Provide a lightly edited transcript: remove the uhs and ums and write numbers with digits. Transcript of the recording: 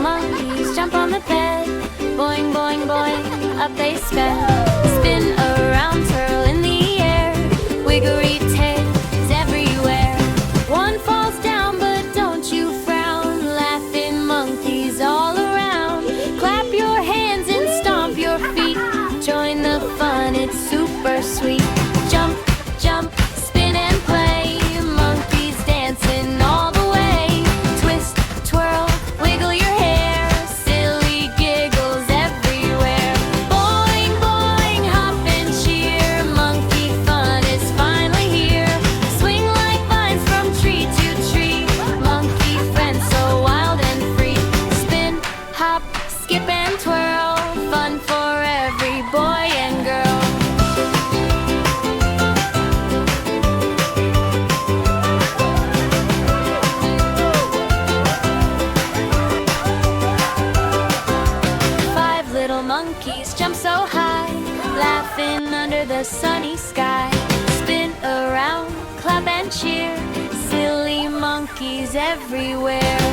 monkeys jump on the bed. Boing, boing, boing, up they sped. Spin around, twirl in the air. Wiggery tails everywhere. One falls down, but don't you frown. Laughing monkeys all around. Clap your hands and stomp your feet. Join the fun, it's super sweet. Jump, jump, spin and play. Monkeys dancing all the way. Twist, twirl, wiggle your hair. Silly giggles everywhere. Boing, boing, hop and cheer. Monkey fun is finally here. Swing like vines from tree to tree. Monkey friends so wild and free. Spin, hop, skip and twirl. Fun for every boy and girl. 5 little monkeys jump so high, laughing under the sunny sky. Spin around, clap and cheer. Silly monkeys everywhere.